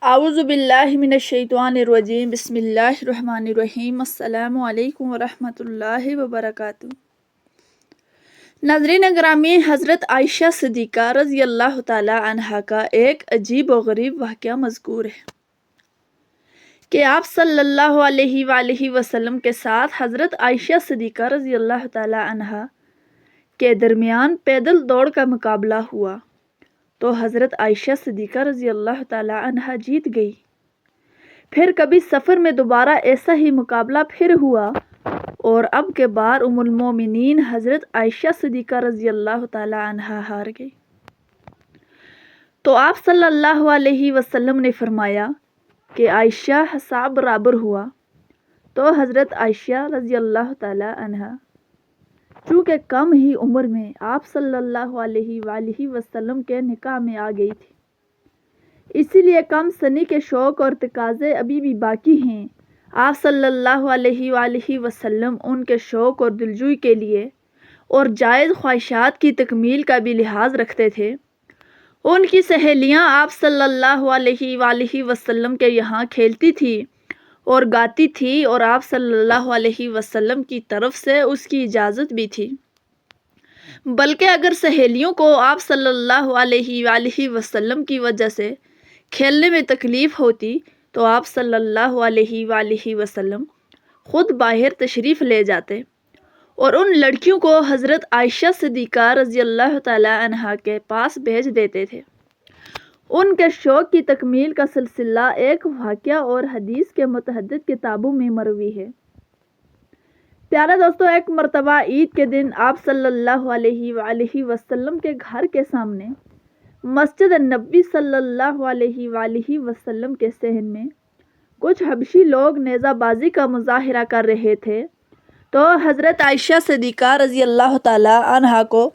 اعوذ باللہ من الشیطان الرجیم بسم اللہ الرحمن الرحیم السلام علیکم ورحمۃ اللہ وبرکاتہ۔ ناظرین گرامی، حضرت عائشہ صدیقہ رضی اللہ تعالی عنہا کا ایک عجیب و غریب واقعہ مذکور ہے کہ آپ صلی اللہ علیہ وآلہ وسلم کے ساتھ حضرت عائشہ صدیقہ رضی اللہ تعالی عنہا کے درمیان پیدل دوڑ کا مقابلہ ہوا تو حضرت عائشہ صدیقہ رضی اللہ تعالی عنہا جیت گئی۔ پھر کبھی سفر میں دوبارہ ایسا ہی مقابلہ پھر ہوا اور اب کے بار ام المومنین حضرت عائشہ صدیقہ رضی اللہ تعالی عنہا ہار گئی۔ تو آپ صلی اللہ علیہ وسلم نے فرمایا کہ عائشہ حساب برابر ہوا۔ تو حضرت عائشہ رضی اللہ تعالی عنہا چونکہ کم ہی عمر میں آپ صلی اللہ علیہ وآلہ وسلم کے نکاح میں آ گئی تھی، اسی لیے کم سنی کے شوق اور تقاضے ابھی بھی باقی ہیں۔ آپ صلی اللہ علیہ وآلہ وسلم ان کے شوق اور دلجوئی کے لیے اور جائز خواہشات کی تکمیل کا بھی لحاظ رکھتے تھے۔ ان کی سہیلیاں آپ صلی اللہ علیہ وآلہ وسلم کے یہاں کھیلتی تھی اور گاتی تھی اور آپ صلی اللہ علیہ وسلم کی طرف سے اس کی اجازت بھی تھی، بلکہ اگر سہیلیوں کو آپ صلی اللہ علیہ وآلہ وسلم کی وجہ سے کھیلنے میں تکلیف ہوتی تو آپ صلی اللہ علیہ وآلہ وسلم خود باہر تشریف لے جاتے اور ان لڑکیوں کو حضرت عائشہ صدیقہ رضی اللہ تعالی عنہا کے پاس بھیج دیتے تھے۔ ان کے شوق کی تکمیل کا سلسلہ ایک واقعہ اور حدیث کے متعدد کتابوں میں مروی ہے۔ پیارے دوستو، ایک مرتبہ عید کے دن آپ صلی اللہ علیہ وآلہ وسلم کے گھر کے سامنے مسجد نبوی صلی اللہ علیہ وآلہ وسلم کے صحن میں کچھ حبشی لوگ نیزہ بازی کا مظاہرہ کر رہے تھے تو حضرت عائشہ صدیقہ رضی اللہ تعالی عنہا کو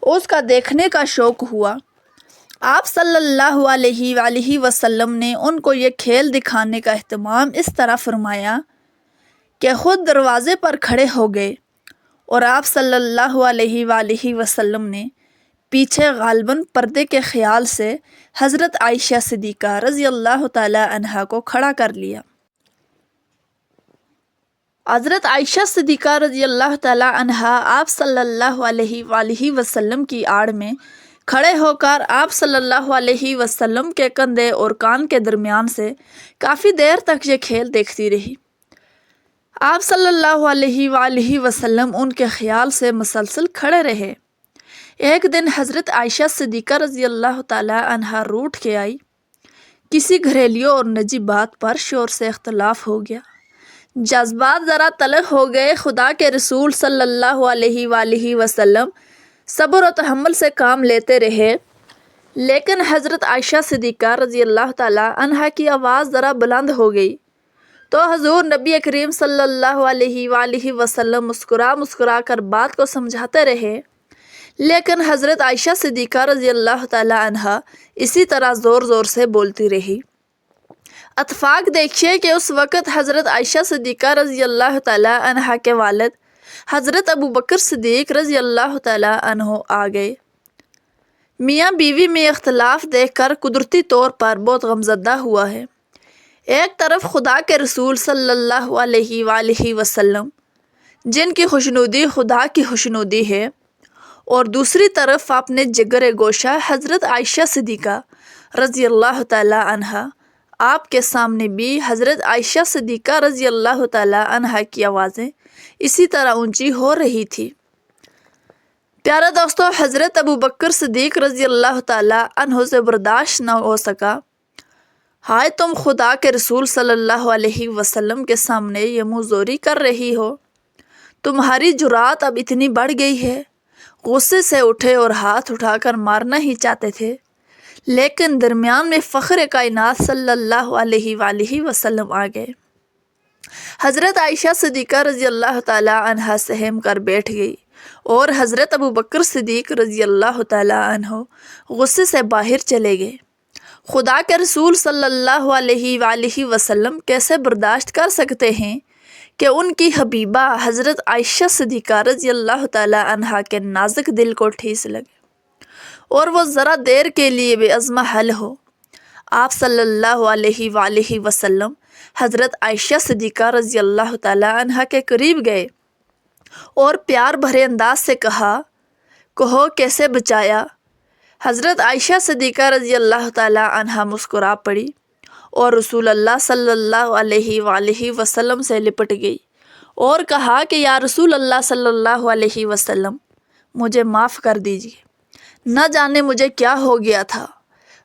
اس کا دیکھنے کا شوق ہوا۔ آپ صلی اللہ علیہ وآلہ وسلم نے ان کو یہ کھیل دکھانے کا اہتمام اس طرح فرمایا کہ خود دروازے پر کھڑے ہو گئے اور آپ صلی اللہ علیہ وآلہ وسلم نے پیچھے غالباً پردے کے خیال سے حضرت عائشہ صدیقہ رضی اللہ تعالی عنہا کو کھڑا کر لیا۔ حضرت عائشہ صدیقہ رضی اللہ تعالی عنہا آپ صلی اللہ علیہ وآلہ وسلم کی آڑ میں کھڑے ہو کر آپ صلی اللہ علیہ وسلم کے کندھے اور کان کے درمیان سے کافی دیر تک یہ کھیل دیکھتی رہی۔ آپ صلی اللہ علیہ وآلہ وسلم ان کے خیال سے مسلسل کھڑے رہے۔ ایک دن حضرت عائشہ صدیقہ رضی اللہ تعالی عنہا روٹھ کے آئی۔ کسی گھریلو اور نجی بات پر شور سے اختلاف ہو گیا، جذبات ذرا تلخ ہو گئے۔ خدا کے رسول صلی اللہ علیہ وآلہ وسلم صبر و تحمل سے کام لیتے رہے، لیکن حضرت عائشہ صدیقہ رضی اللہ تعالی عنہا کی آواز ذرا بلند ہو گئی تو حضور نبی کریم صلی اللہ علیہ وآلہ وسلم مسکرا کر بات کو سمجھاتے رہے، لیکن حضرت عائشہ صدیقہ رضی اللہ تعالی عنہا اسی طرح زور زور سے بولتی رہی۔ اتفاق دیکھیے کہ اس وقت حضرت عائشہ صدیقہ رضی اللہ تعالی عنہا کے والد حضرت ابو بکر صدیق رضی اللہ تعالی عنہ آ گئے۔ میاں بیوی میں اختلاف دیکھ کر قدرتی طور پر بہت غمزدہ ہوا ہے۔ ایک طرف خدا کے رسول صلی اللہ علیہ وآلہ وسلم جن کی خوشنودی خدا کی خوشنودی ہے، اور دوسری طرف اپنے جگر گوشہ حضرت عائشہ صدیقہ رضی اللہ تعالی عنہا۔ آپ کے سامنے بھی حضرت عائشہ صدیقہ رضی اللہ تعالی عنہا کی آوازیں اسی طرح اونچی ہو رہی تھی۔ پیارے دوستو، حضرت ابو بکر صدیق رضی اللہ تعالی عنہ سے برداشت نہ ہو سکا۔ ہائے، تم خدا کے رسول صلی اللہ علیہ وسلم کے سامنے یہ منہ زوری کر رہی ہو، تمہاری جرات اب اتنی بڑھ گئی ہے۔ غصے سے اٹھے اور ہاتھ اٹھا کر مارنا ہی چاہتے تھے، لیکن درمیان میں فخر کائنات صلی اللہ علیہ وآلہ وسلم آ گئے۔ حضرت عائشہ صدیقہ رضی اللہ تعالی عنہا سہم کر بیٹھ گئی اور حضرت ابو بکر صدیق رضی اللہ تعالی عنہ غصے سے باہر چلے گئے۔ خدا کے رسول صلی اللہ علیہ وآلہ وسلم کیسے برداشت کر سکتے ہیں کہ ان کی حبیبہ حضرت عائشہ صدیقہ رضی اللہ تعالی عنہا کے نازک دل کو ٹھیس لگے اور وہ ذرا دیر کے لیے بے عزمہ حل ہو۔ آپ صلی اللہ علیہ وآلہ وسلم حضرت عائشہ صدیقہ رضی اللہ تعالیٰ عنہ کے قریب گئے اور پیار بھرے انداز سے کہا، کہو کیسے بچایا؟ حضرت عائشہ صدیقہ رضی اللہ تعالیٰ عنہ مسکرا پڑی اور رسول اللہ صلی اللہ علیہ وآلہ وسلم سے لپٹ گئی اور کہا کہ یا رسول اللہ صلی اللہ علیہ وسلم، مجھے معاف کر دیجیے، نہ جانے مجھے کیا ہو گیا تھا۔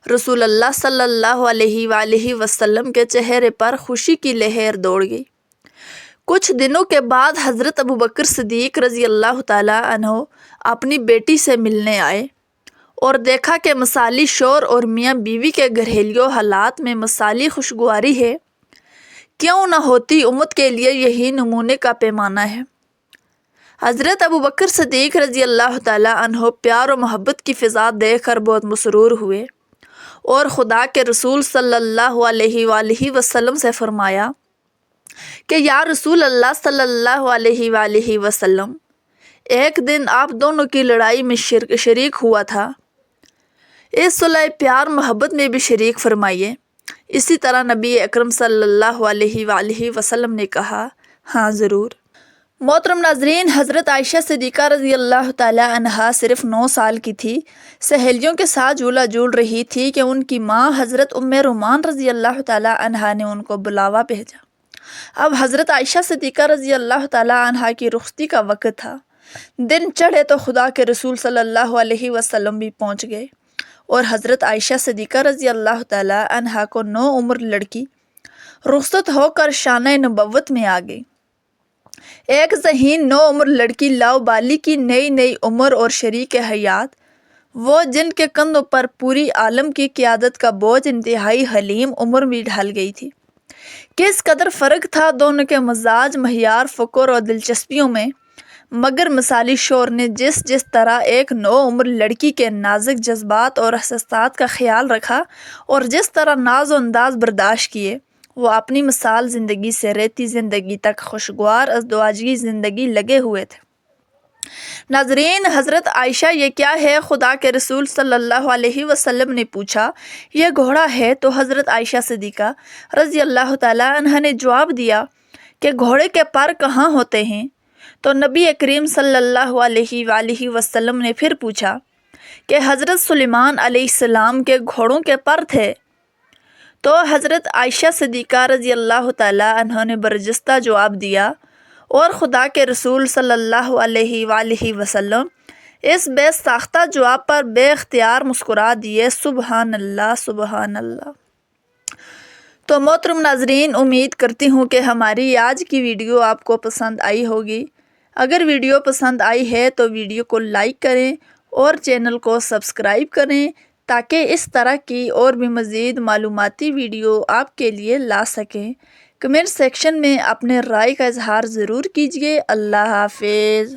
رسول اللہ صلی اللہ علیہ وآلہ وسلم کے چہرے پر خوشی کی لہر دوڑ گئی۔ کچھ دنوں کے بعد حضرت ابوبکر صدیق رضی اللہ تعالیٰ عنہ اپنی بیٹی سے ملنے آئے اور دیکھا کہ مثالی شور اور میاں بیوی کے گھریلو حالات میں مثالی خوشگواری ہے، کیوں نہ ہوتی امت کے لیے یہی نمونے کا پیمانہ ہے۔ حضرت ابوبکر صدیق رضی اللہ تعالیٰ عنہ پیار و محبت کی فضا دیکھ کر بہت مسرور ہوئے اور خدا کے رسول صلی اللہ علیہ وآلہ وسلم سے فرمایا کہ یا رسول اللہ صلی اللہ علیہ وآلہ وسلم، ایک دن آپ دونوں کی لڑائی میں شریک ہوا تھا، اس صلح پیار محبت میں بھی شریک فرمائیے۔ اسی طرح نبی اکرم صلی اللہ علیہ وآلہ وسلم نے کہا، ہاں ضرور۔ محترم ناظرین، حضرت عائشہ صدیقہ رضی اللہ تعالیٰ عنہا صرف 9 سال کی تھی، سہیلیوں کے ساتھ جھولا جھول رہی تھی کہ ان کی ماں حضرت ام رومان رضی اللہ تعالیٰ عنہا نے ان کو بلاوا بھیجا۔ اب حضرت عائشہ صدیقہ رضی اللہ تعالیٰ عنہا کی رخصتی کا وقت تھا۔ دن چڑھے تو خدا کے رسول صلی اللہ علیہ وسلم بھی پہنچ گئے اور حضرت عائشہ صدیقہ رضی اللہ تعالیٰ عنہا کو 9 عمر لڑکی رخصت ہو کر شانہ نبوت میں آ گئی۔ ایک ذہین 9 عمر لڑکی لاؤبالی کی نئی عمر اور شریک حیات، وہ جن کے کندھوں پر پوری عالم کی قیادت کا بوجھ انتہائی حلیم عمر بھی ڈھل گئی تھی۔ کس قدر فرق تھا دونوں کے مزاج، معیار، فکر اور دلچسپیوں میں، مگر مثالی شور نے جس طرح ایک 9 عمر لڑکی کے نازک جذبات اور احساسات کا خیال رکھا اور جس طرح ناز و انداز برداشت کیے، وہ اپنی مثال زندگی سے ریتی زندگی تک خوشگوار ازدواجی زندگی لگے ہوئے تھے۔ ناظرین، حضرت عائشہ یہ کیا ہے؟ خدا کے رسول صلی اللہ علیہ وسلم نے پوچھا، یہ گھوڑا ہے؟ تو حضرت عائشہ صدیقہ رضی اللہ تعالیٰ عنہ نے جواب دیا کہ گھوڑے کے پر کہاں ہوتے ہیں؟ تو نبی کریم صلی اللہ علیہ وآلہ وسلم نے پھر پوچھا کہ حضرت سلیمان علیہ السلام کے گھوڑوں کے پر تھے؟ تو حضرت عائشہ صدیقہ رضی اللہ تعالیٰ عنہ نے برجستہ جواب دیا اور خدا کے رسول صلی اللہ علیہ وآلہ وسلم اس بے ساختہ جواب پر بے اختیار مسکرا دیے۔ سبحان اللہ، سبحان اللہ۔ تو محترم ناظرین، امید کرتی ہوں کہ ہماری آج کی ویڈیو آپ کو پسند آئی ہوگی۔ اگر ویڈیو پسند آئی ہے تو ویڈیو کو لائک کریں اور چینل کو سبسکرائب کریں تاکہ اس طرح کی اور بھی مزید معلوماتی ویڈیو آپ کے لیے لا سکیں۔ کمنٹ سیکشن میں اپنے رائے کا اظہار ضرور کیجیے۔ اللہ حافظ۔